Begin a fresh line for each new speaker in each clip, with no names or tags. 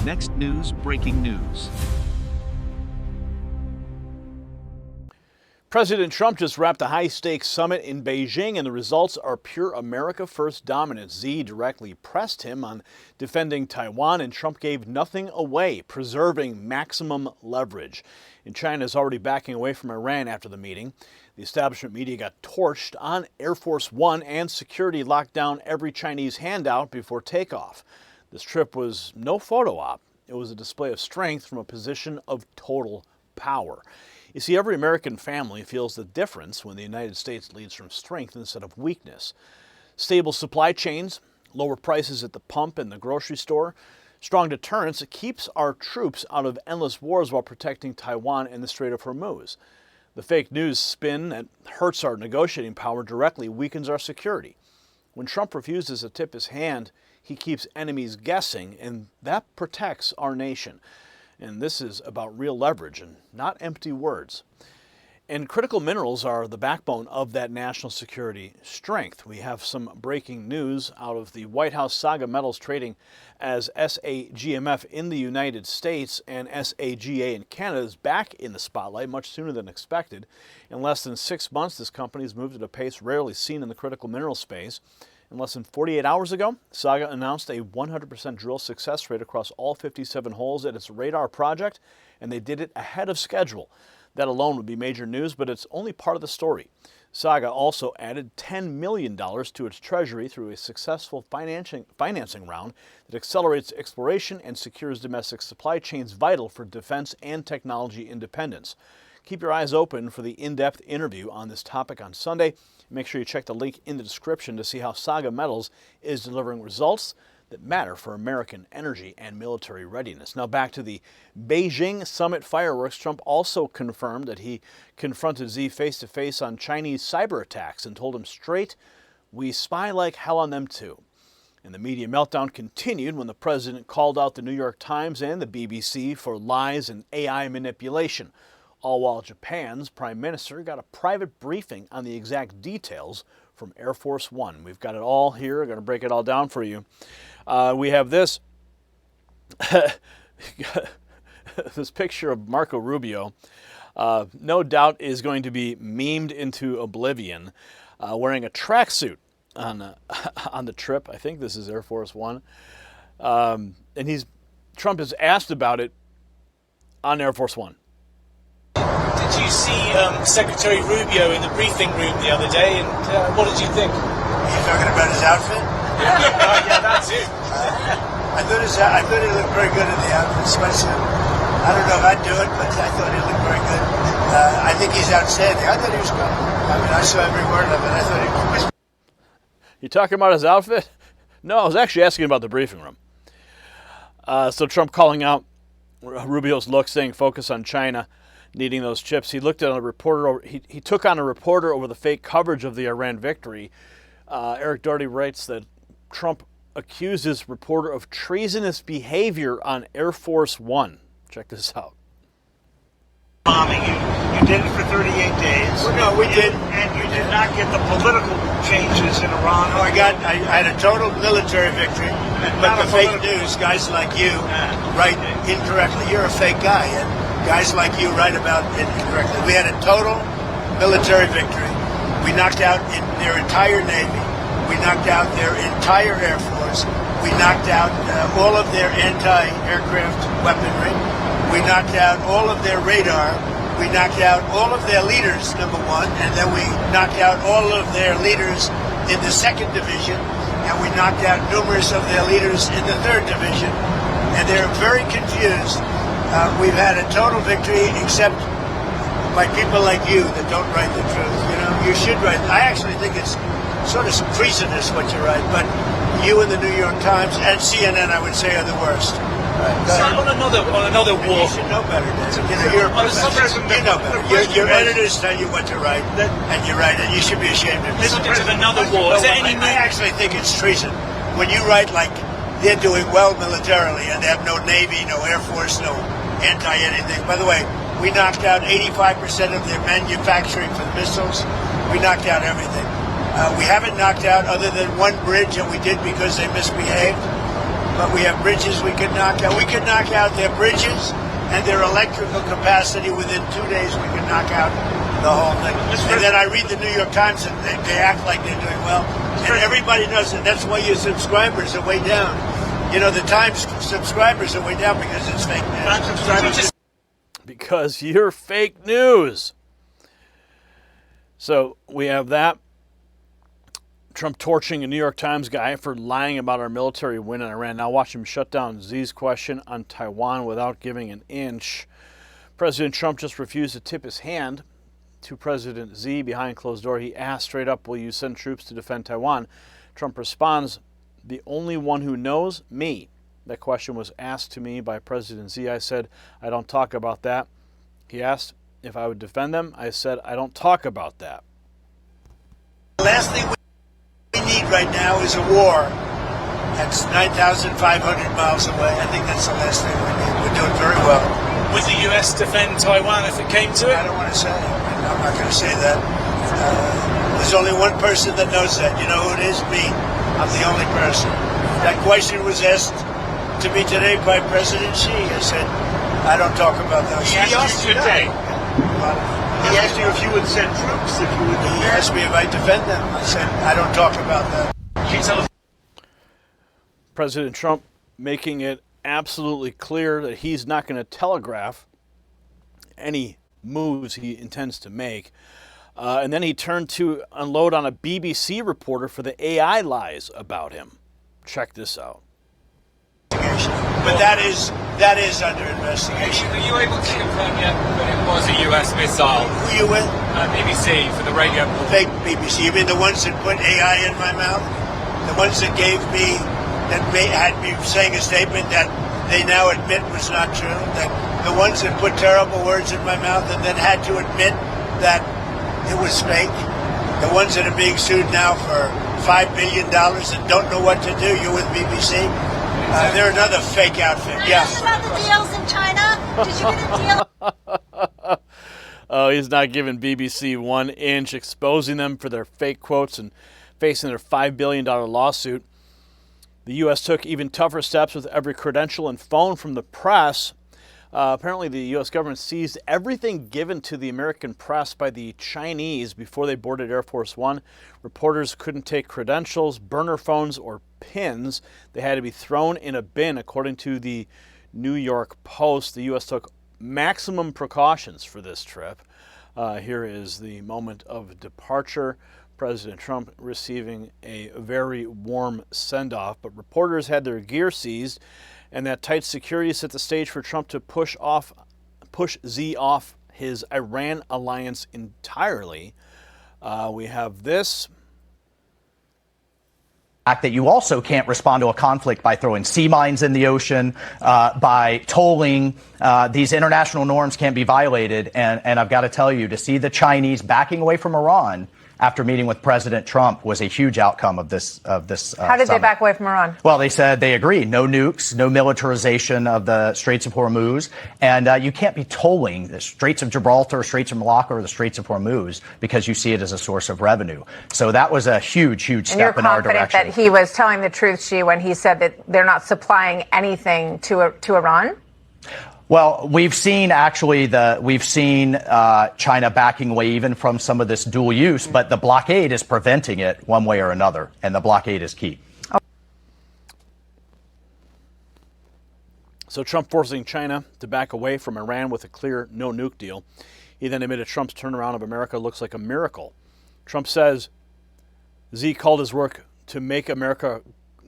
Next news, breaking news.
President Trump just wrapped a high-stakes summit in Beijing, and the results are pure America First dominance. Xi directly pressed him on defending Taiwan, and Trump gave nothing away, preserving maximum leverage. And China is already backing away from Iran after the meeting. The establishment media got torched on Air Force One, and security locked down every Chinese handout before takeoff. This trip was no photo op. It was a display of strength from a position of total power. You see, every American family feels the difference when the United States leads from strength instead of weakness. Stable supply chains, lower prices at the pump and the grocery store, strong deterrence, it keeps our troops out of endless wars while protecting Taiwan and the Strait of Hormuz. The fake news spin that hurts our negotiating power directly weakens our security. When Trump refuses to tip his hand, he keeps enemies guessing, and that protects our nation. And this is about real leverage and not empty words. And critical minerals are the backbone of that national security strength. We have some breaking news out of the White House. Saga Metals trading as SAGMF in the United States, and SAGA in Canada is back in the spotlight much sooner than expected. In less than 6 months, this company has moved at a pace rarely seen in the critical mineral space. And less than 48 hours ago, Saga announced a 100% drill success rate across all 57 holes at its radar project, and they did it ahead of schedule. That alone would be major news, but it's only part of the story. Saga also added $10 million to its treasury through a successful financing round that accelerates exploration and secures domestic supply chains vital for defense and technology independence. Keep your eyes open for the in-depth interview on this topic on Sunday. Make sure you check the link in the description to see how Saga Metals is delivering results that matter for American energy and military readiness. Now back to the Beijing summit fireworks. Trump also confirmed that he confronted Xi face-to-face on Chinese cyber attacks and told him straight, "We spy like hell on them too." And the media meltdown continued when the president called out the New York Times and the BBC for lies and AI manipulation, all while Japan's prime minister got a private briefing on the exact details from Air Force One. We've got it all here. I'm going to break it all down for you. We have this this picture of Marco Rubio. No doubt is going to be memed into oblivion, wearing a tracksuit on the trip. I think this is Air Force One, and Trump is asked about it on Air Force One.
Did you see Secretary Rubio in the briefing room the other day, and what did you think?
Are you talking about his outfit?
Yeah, that's it.
I thought he looked very good in the outfit, sweatsuit. I don't know if I'd do it, but I thought he looked very good. I think he's outstanding. I thought he was good. I mean, I saw every word of it. I thought he was.
You talking about his outfit? No, I was actually asking about the briefing room. So Trump calling out Rubio's look, saying focus on China needing those chips. He looked at a reporter. He took on a reporter over the fake coverage of the Iran victory. Eric Doherty writes that Trump accused his reporter of treasonous behavior on Air Force One. Check this out.
Bombing. You did it for 38 days.
Well, no, we did.
And you did not get the political changes in Iran.
No, I had a total military victory. But the fake news, guys like you write incorrectly. You're a fake guy, and guys like you write about it incorrectly. We had a total military victory. We knocked out their entire Navy. We knocked out their entire Air Force. We knocked out all of their anti-aircraft weaponry. We knocked out all of their radar. We knocked out all of their leaders, number one, and then we knocked out all of their leaders in the 2nd Division, and we knocked out numerous of their leaders in the 3rd Division. And they're very confused. We've had a total victory, except by people like you that don't write the truth. You know, you should write. I actually think it's sort of treasonous what you write, but you and the New York Times and CNN, I would say, are the worst.
On another war.
You should know better, Dave. You know, you're a professional. You know better. Your editors tell you what to write, and you write it. You should be ashamed of yourself.
Subject of another war. Is there any?
I actually think it's treason when you write like they're doing well militarily and they have no Navy, no Air Force, no anti-anything. By the way, we knocked out 85% of their manufacturing for the missiles. We knocked out everything. We haven't knocked out other than one bridge, and we did because they misbehaved. but we have bridges we could knock out. We could knock out their bridges and their electrical capacity within 2 days. We could knock out the whole thing. And then I read the New York Times and they act like they're doing well. And everybody knows that. That's why your subscribers are way down. You know, the Times subscribers are way down because it's fake news.
Because you're fake news. So we have that. Trump torching a New York Times guy for lying about our military win in Iran. Now watch him shut down Xi's question on Taiwan without giving an inch. President Trump just refused to tip his hand to President Xi behind closed door. He asked straight up, will you send troops to defend Taiwan? Trump responds, the only one who knows, me. That question was asked to me by President Xi. I said, I don't talk about that. He asked if I would defend them. I said, I don't talk about that.
The last thing we need right now is a war. That's 9,500 miles away. I think that's the last thing we need. We're doing very well.
Would the US defend Taiwan if it came to it?
I don't want to say it. I'm not going to say that. There's only one person that knows that. You know who it is? Me. I'm the only person. That question was asked to me today by President Xi. I said, I don't talk about those.
He asked you today. He asked you if you would send troops, if you would defend.
He asked me if I defend them. I said, I don't talk about that.
Can you tell us?
President Trump making it absolutely clear that he's not going to telegraph any moves he intends to make. And then he turned to unload on a BBC reporter for the AI lies about him. Check this out.
But that is under investigation.
Are you able to confirm yet that it was a US missile?
Who are you with?
BBC for the radio.
Fake BBC. You mean the ones that put AI in my mouth? The ones that gave me, had me saying a statement that they now admit was not true? That the ones that put terrible words in my mouth and then had to admit that it was fake? The ones that are being sued now for $5 billion and don't know what to do? You're with BBC? They're another fake outfit. Yeah.
About the deals in China? Did you get a deal?
Oh, he's not giving BBC 1 inch, exposing them for their fake quotes and facing their $5 billion lawsuit. The U.S. took even tougher steps with every credential and phone from the press. Apparently, the U.S. government seized everything given to the American press by the Chinese before they boarded Air Force One. Reporters couldn't take credentials, burner phones, or pins. They had to be thrown in a bin, according to the New York Post. The U.S. took maximum precautions for this trip. Here is the moment of departure. President Trump receiving a very warm send-off, but reporters had their gear seized, and that tight security set the stage for Trump to push Xi off his Iran alliance entirely. We have this.
That you also can't respond to a conflict by throwing sea mines in the ocean, by tolling. These international norms can't be violated. And I've got to tell you, to see the Chinese backing away from Iran after meeting with President Trump was a huge outcome of this.
How did
summit.
they back away from Iran?
Well, they said they agree. No nukes, no militarization of the Straits of Hormuz. And you can't be tolling the Straits of Gibraltar, Straits of Malacca, or the Straits of Hormuz because you see it as a source of revenue. So that was a huge, huge step in our direction.
And you're confident that he was telling the truth, Xi, when he said that they're not supplying anything to Iran?
Well, we've seen China backing away even from some of this dual use, but the blockade is preventing it one way or another, and the blockade is key.
So Trump forcing China to back away from Iran with a clear no-nuke deal. He then admitted Trump's turnaround of America looks like a miracle. Trump says Xi called his work to make America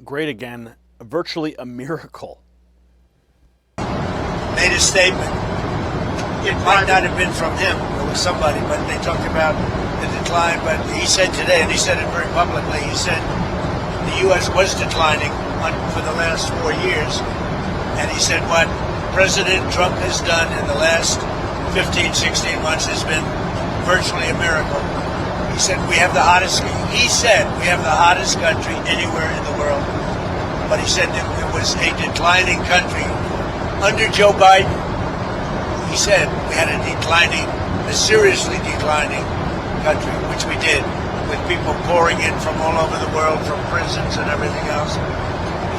great again virtually a miracle.
Made a statement. It might not have been from him, it was somebody, but they talked about the decline. But he said today, and he said it very publicly, he said the U.S. was declining for the last 4 years. And he said what President Trump has done in the last 15, 16 months has been virtually a miracle. He said we have the hottest country anywhere in the world. But he said that it was a declining country. Under Joe Biden, he said we had a seriously declining country, which we did, with people pouring in from all over the world, from prisons and everything else.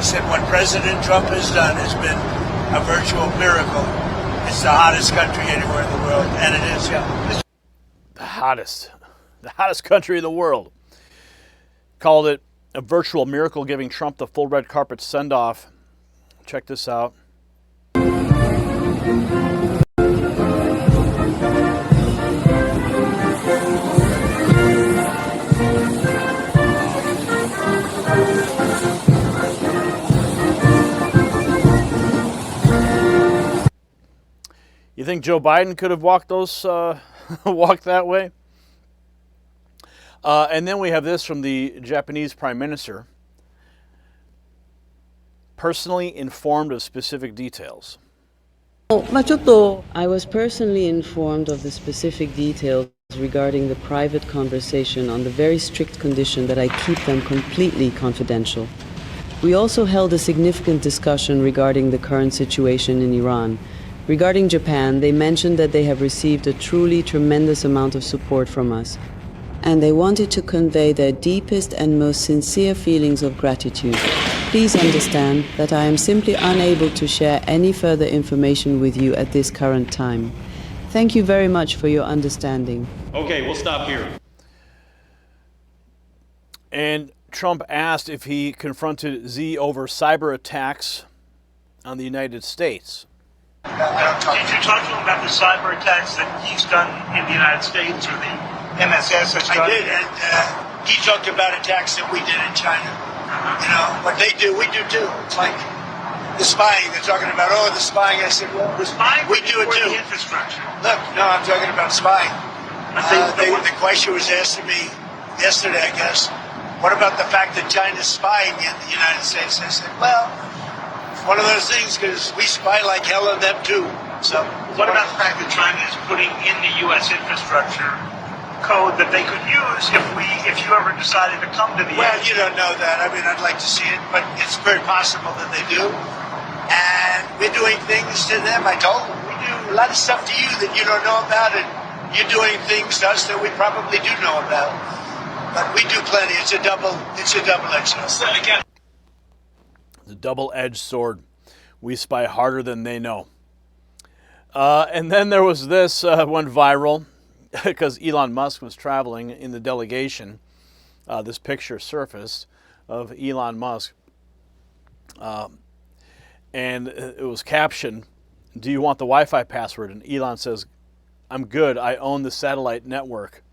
He He said what President Trump has done has been a virtual miracle. It's the hottest country anywhere in the world, and it is. Yeah.
The hottest country in the world. Called it a virtual miracle, giving Trump the full red carpet send-off. Check this out. You think Joe Biden could have walked walked that way? And then we have this from the Japanese Prime Minister. Personally informed of specific details.
I was personally informed of the specific details regarding the private conversation on the very strict condition that I keep them completely confidential. We also held a significant discussion regarding the current situation in Iran. Regarding Japan, they mentioned that they have received a truly tremendous amount of support from us, and they wanted to convey their deepest and most sincere feelings of gratitude. Please understand that I am simply unable to share any further information with you at this current time. Thank you very much for your understanding.
Okay, we'll stop here.
And Trump asked if he confronted Xi over cyber attacks on the United States.
Did you talk to him about the cyber attacks that he's done in the United States or the MSS has done?
I did, and he talked about attacks that we did in China. You know, what they do, we do too. It's like the spying. They're talking about, the spying. I said, well,
The spying
we do it too.
The infrastructure.
Look, no, I'm talking about spying. The question was asked to me yesterday, I guess. What about the fact that China's spying in the United States? I said, well, it's one of those things because we spy like hell on them too. So,
what about the fact that China is putting in the U.S. infrastructure code that they could use if you ever decided to come to the
Well,
edge?
you don't know that. I mean, I'd like to see it, but it's very possible that they do. And we're doing things to them. I told them we do a lot of stuff to you that you don't know about, and you're doing things to us that we probably do know about. But we do plenty. It's a double-edged sword.
It's a double-edged sword. We spy harder than they know. And then there was this went viral because Elon Musk was traveling in the delegation. This picture surfaced of Elon Musk. And it was captioned, "Do you want the Wi-Fi password?" And Elon says, "I'm good. I own the satellite network."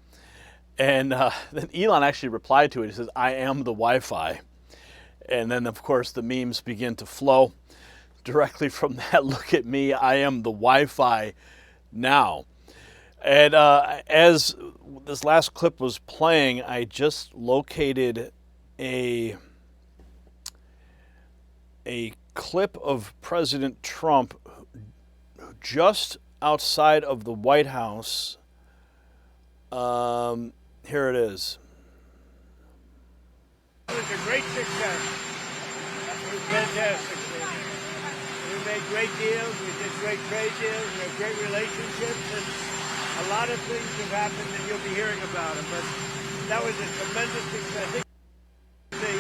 And then Elon actually replied to it. He says, "I am the Wi-Fi." And then, of course, the memes begin to flow directly from that. Look at me. I am the Wi-Fi now. And as this last clip was playing, I just located a clip of President Trump just outside of the White House. Here it is.
It was a great success. It was fantastic. We made great deals. We did great trade deals. We have great relationships. And a lot of things have happened and you'll be hearing about them. But that was a tremendous success. The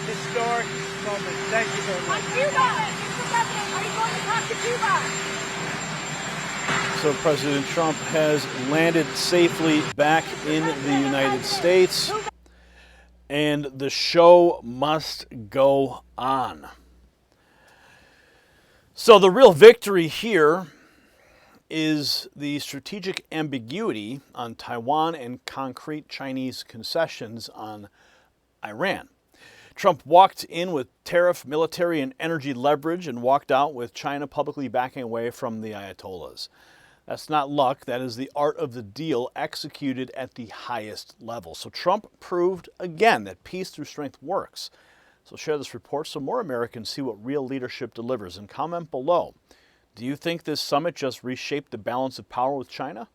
historic moment. Thank you very much.
Cuba, Mr. President, are you going to talk to Cuba?
So President Trump has landed safely back in the United States, and the show must go on. So the real victory here is the strategic ambiguity on Taiwan and concrete Chinese concessions on Iran. Trump walked in with tariff, military, and energy leverage and walked out with China publicly backing away from the Ayatollahs. That's not luck. That is the art of the deal executed at the highest level. So Trump proved again that peace through strength works. So share this report so more Americans see what real leadership delivers. And comment below, do you think this summit just reshaped the balance of power with China?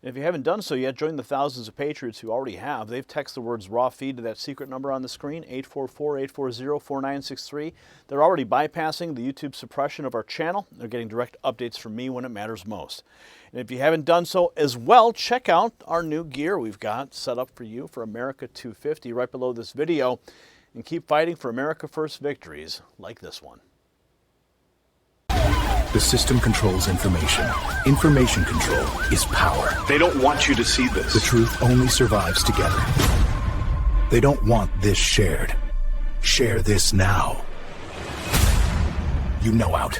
And if you haven't done so yet, join the thousands of patriots who already have. They've texted the words raw feed to that secret number on the screen, 844-840-4963. They're already bypassing the YouTube suppression of our channel. They're getting direct updates from me when it matters most. And if you haven't done so as well, check out our new gear we've got set up for you for America 250 right below this video. and keep fighting for America First victories like this one.
The system controls information. Information control is power.
They don't want you to see this.
The truth only survives together. They don't want this shared. Share this now. You know out.